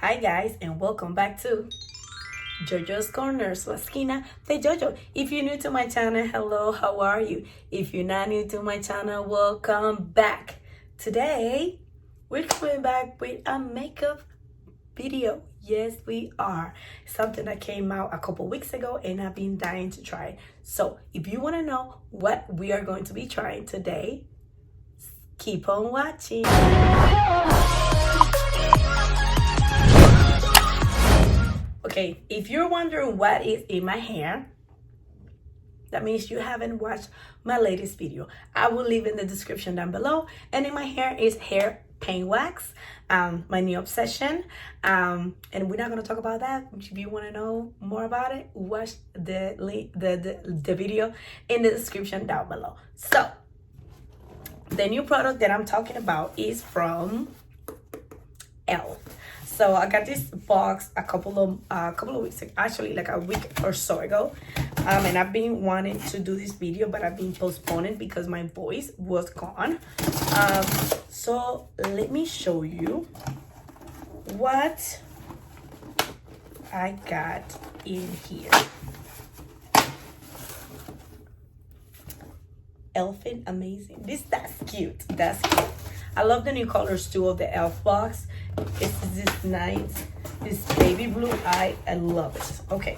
Hi guys, and welcome back to Jojo's Corners, la esquina de Jojo. If you're new to my channel, hello, how are you? If you're not new to my channel, welcome back. Today, we're coming back with a makeup video. Yes, we are. Something that came out a couple weeks ago and I've been dying to try. So if you want to know what we are going to be trying today, keep on watching. Okay, if you're wondering what is in my hair, that means you haven't watched my latest video. I will leave in the description down below. And in my hair is hair paint wax, my new obsession. And we're not gonna talk about that. If you wanna know more about it, watch the link, the video in the description down below. So, the new product that I'm talking about is from e.l.f. So I got this box a couple of weeks ago, actually like a week or so ago, and I've been wanting to do this video, but I've been postponing because my voice was gone. So let me show you what I got in here. Elfin amazing. That's cute. That's cute. I love the new colors too of the e.l.f. box. It's this nice, this baby blue. I love it. Okay,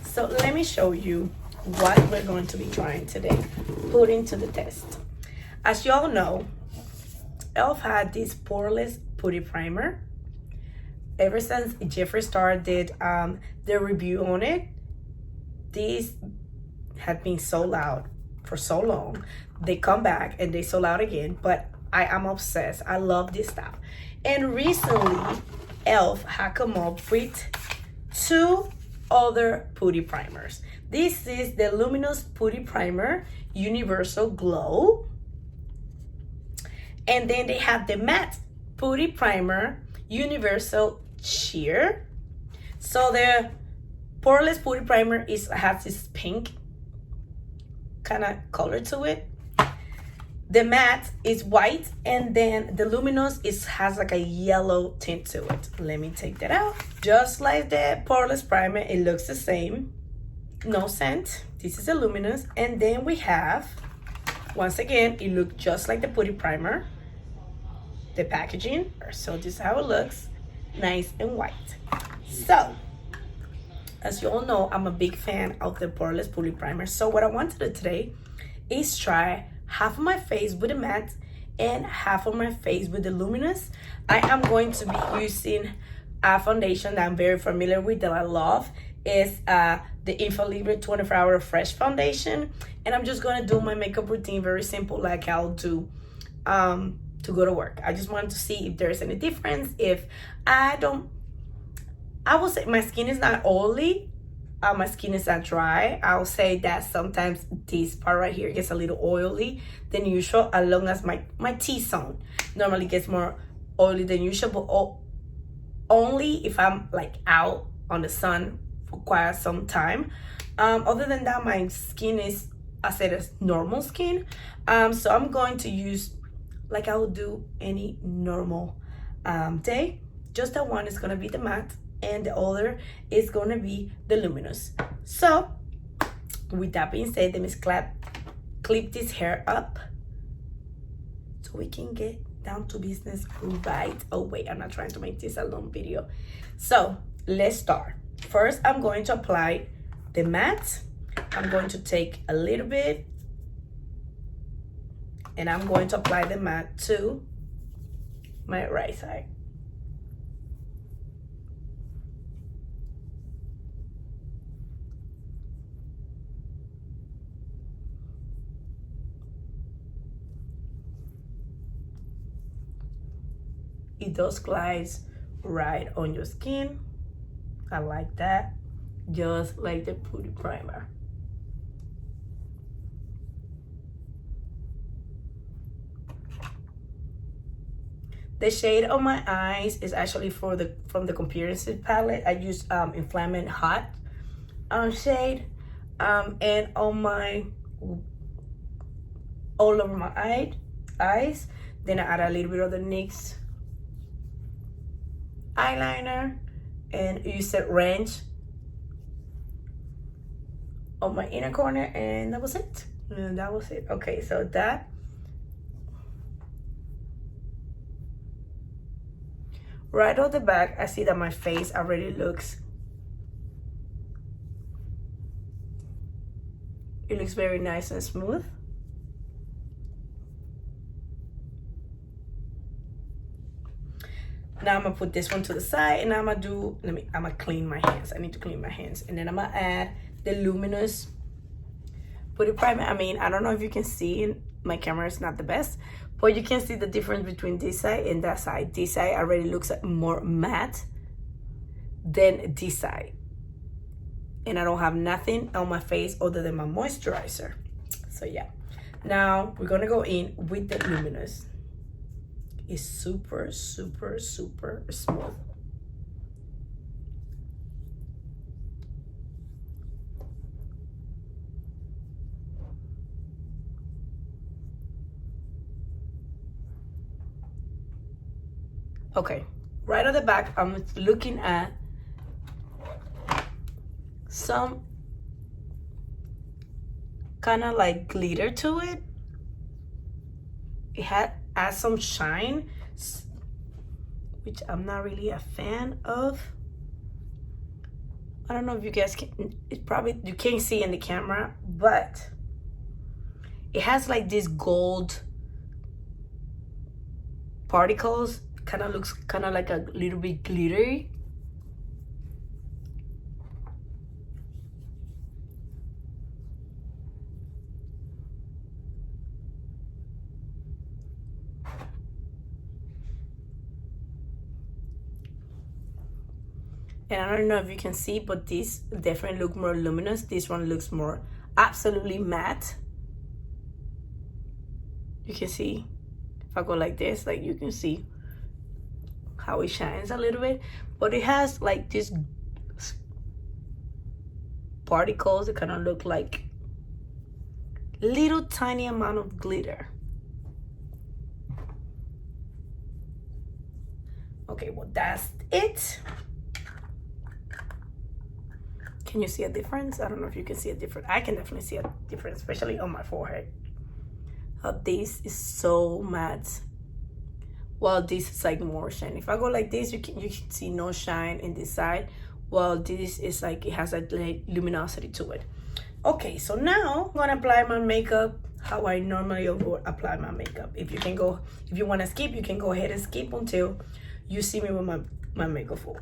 so let me show you what we're going to be trying today, putting to the test. As y'all know, e.l.f. had this poreless putty primer. Ever since Jeffree Star did the review on it, these had been sold out for so long. They come back and they sold out again, but I am obsessed. I love this stuff. And recently, e.l.f. had come up with two other putty primers. This is the Luminous Putty Primer, Universal Glow. And then they have the Matte Putty Primer, Universal Sheer. So the poreless putty primer has this pink kind of color to it. The matte is white, and then the luminous has like a yellow tint to it. Let me take that out. Just like the poreless primer, it looks the same. No scent. This is the luminous. And then we have, once again, it looks just like the putty primer. The packaging. So this is how it looks. Nice and white. So, as you all know, I'm a big fan of the poreless putty primer. So what I want to do today is try half of my face with the matte and half of my face with the luminous. I am going to be using a foundation that I'm very familiar with, that I love. Is the Infallible 24-Hour Fresh Foundation. And I'm just going to do my makeup routine very simple, like I'll do to go to work. I just wanted to see if there's any difference. If I will say my skin is not oily. My skin is not dry. I'll say that sometimes this part right here gets a little oily than usual, as long as my T-zone normally gets more oily than usual, but only if I'm like out on the sun for quite some time. Other than that, my skin is, I said, it's normal skin. So I'm going to use like I would do any normal day. Just that one is gonna be the matte, and the other is gonna be the luminous. So with that being said, let me clip this hair up so we can get down to business right away. I'm not trying to make this a long video. So let's start. First, I'm going to apply the matte. I'm going to take a little bit and I'm going to apply the matte to my right side. It does glides right on your skin. I like that. Just like the putty primer. The shade on my eyes is actually from the Comparison palette. I use Inflamming Hot shade. And on my, all over my eyes. Then I add a little bit of the NYX eyeliner and use the wrench on my inner corner, and that was it. And that was it. Okay, so that. Right off the back, I see that my face already looks, it looks very nice and smooth. Now I'm gonna put this one to the side, and I'm gonna clean my hands. I need to clean my hands. And then I'm gonna add the Luminous Putty Primer. I mean, I don't know if you can see, my camera is not the best, but you can see the difference between this side and that side. This side already looks more matte than this side. And I don't have nothing on my face other than my moisturizer. So yeah. Now we're gonna go in with the Luminous. It's super, super, super smooth. Okay, right at the back, I'm looking at some kind of like glitter to it. It adds some shine, which I'm not really a fan of. I don't know if you guys can, you can't see in the camera, but it has like this gold particles. Kind of looks kind of like a little bit glittery. And I don't know if you can see, but this definitely look more luminous. This one looks more absolutely matte. You can see if I go like this, like you can see how it shines a little bit, but it has like this particles that kind of look like little tiny amount of glitter. Okay, well that's it. Can you see a difference? I don't know if you can see a difference. I can definitely see a difference, especially on my forehead. This is so matte, while this is like more shine. If I go like this, you can see no shine in this side, while this is like, it has a like luminosity to it. Okay, so now I'm gonna apply my makeup how I normally would apply my makeup. If you want to skip, you can go ahead and skip until you see me with my makeup full.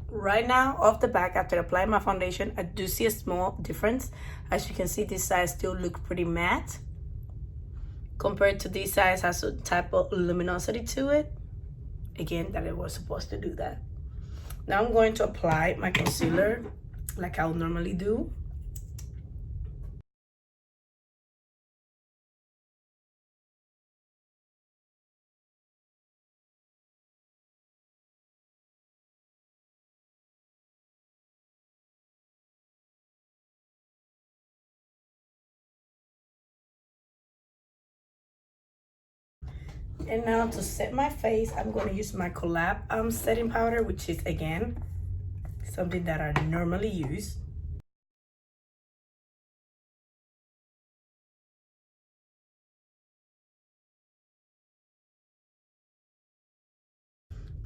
Right now, off the back, after applying my foundation, I do see a small difference. As you can see, this side still looks pretty matte compared to this side. Has a type of luminosity to it. Again, that it was supposed to do that. Now I'm going to apply my concealer like I would normally do. And now to set my face, I'm going to use my Collab setting powder, which is, again, something that I normally use.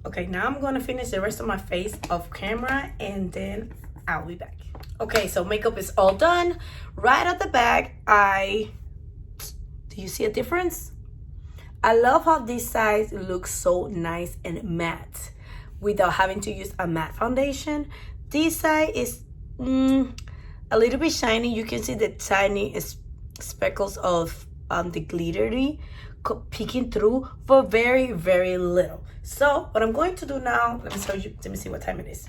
Okay, now I'm going to finish the rest of my face off camera, and then I'll be back. Okay, so makeup is all done. Right at the back, do you see a difference? I love how this side looks so nice and matte without having to use a matte foundation. This side is a little bit shiny. You can see the tiny speckles of the glittery peeking through, but very, very little. So what I'm going to do now, let me see what time it is.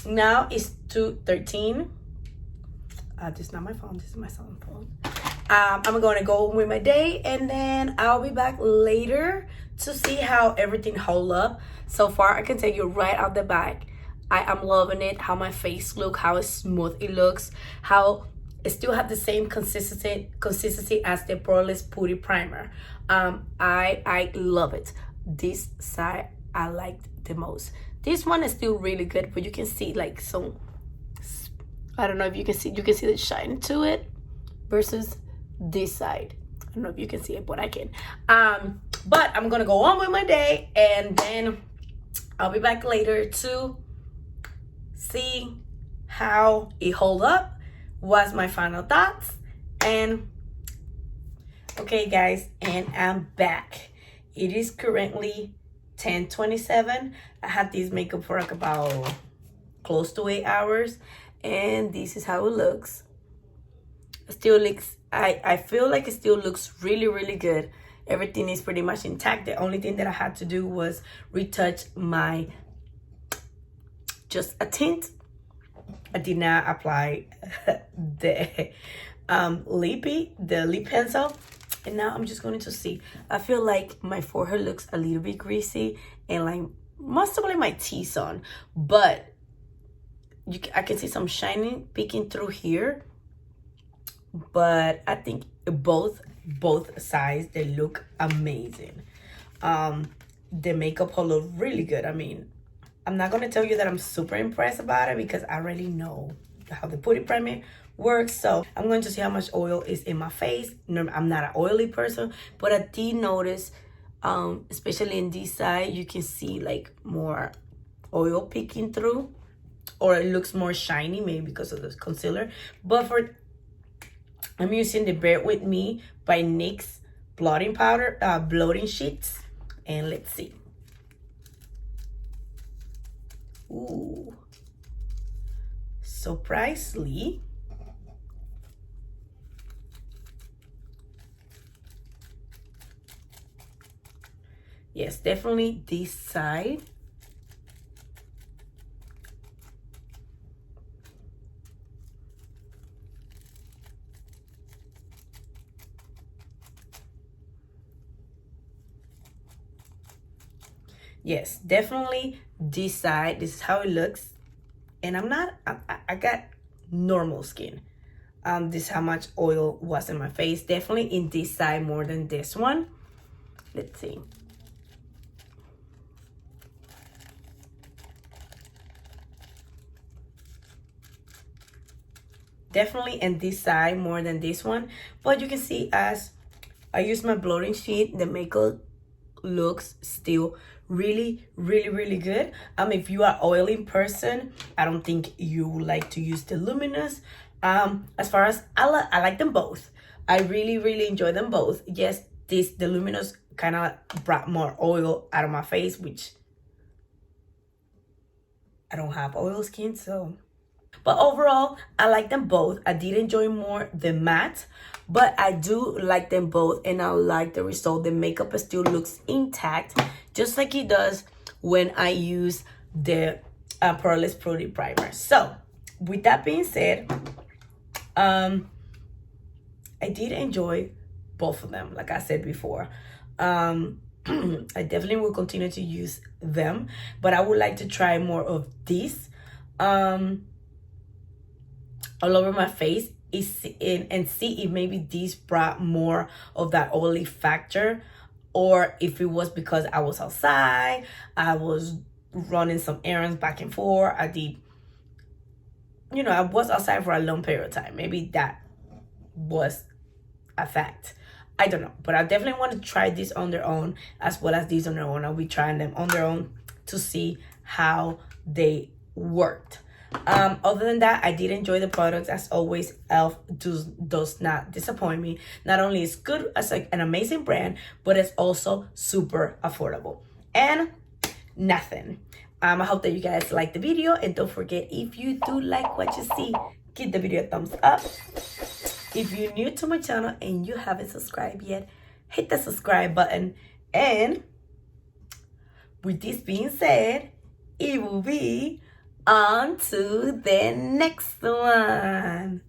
Now it's 2:13. This is not my phone, this is my cell phone. I'm going to go with my day, and then I'll be back later to see how everything hold up. So far, I can tell you right out the back, I am loving it. How my face look, how smooth it looks, how it still have the same consistency as the Poreless Putty Primer. I love it. This side I liked the most. This one is still really good, but you can see like some, I don't know if you can see the shine to it versus this side. I don't know if you can see it, but I can. But I'm gonna go on with my day, and then I'll be back later to see how it hold up, what's my final thoughts, and okay guys, and I'm back. It is currently 10:27. I had this makeup for like about close to 8 hours, and this is how it looks. It still looks, I feel like it still looks really, really good. Everything is pretty much intact. The only thing that I had to do was retouch my, just a tint. I did not apply the lip pencil. And now I'm just going to see. I feel like my forehead looks a little bit greasy and like most of my T-zone, but I can see some shining peeking through here. But I think both sides, they look amazing. The makeup will look really good. I mean, I'm not gonna tell you that I'm super impressed about it because I already know how the Putty Primer works. So I'm going to see how much oil is in my face. I'm not an oily person, but I did notice, especially in this side, you can see like more oil peeking through, or it looks more shiny, maybe because of the concealer. But I'm using the Bear With Me by NYX blotting powder, blotting sheets, and let's see. Ooh, surprisingly, yes, definitely this side. Yes, definitely this side. This is how it looks. And I got normal skin. This is how much oil was in my face. Definitely in this side more than this one. Let's see. Definitely in this side more than this one. But you can see as I use my blotting sheet, the makeup looks still really, really, really good. If you are oily person, I don't think you would like to use the Luminous. As far as I like them both. I really, really enjoy them both. Yes, the Luminous kind of brought more oil out of my face, which I don't have oil skin, so. But overall, I like them both. I did enjoy more the matte, but I do like them both, and I like the result. The makeup still looks intact, just like it does when I use the Poreless Putty Primer. So, with that being said, I did enjoy both of them, like I said before. I definitely will continue to use them, but I would like to try more of this all over my face and see if maybe this brought more of that oily factor, or if it was because I was outside, I was running some errands back and forth. I was outside for a long period of time. Maybe that was a fact. I don't know, but I definitely want to try this on their own as well as these on their own. I'll be trying them on their own to see how they worked. Other than that, I did enjoy the products. As always, e.l.f. does not disappoint me. Not only is good as an amazing brand, but it's also super affordable. And nothing. I hope that you guys like the video, and don't forget, if you do like what you see, give the video a thumbs up. If you're new to my channel and you haven't subscribed yet, hit the subscribe button. And with this being said, it will be on to the next one.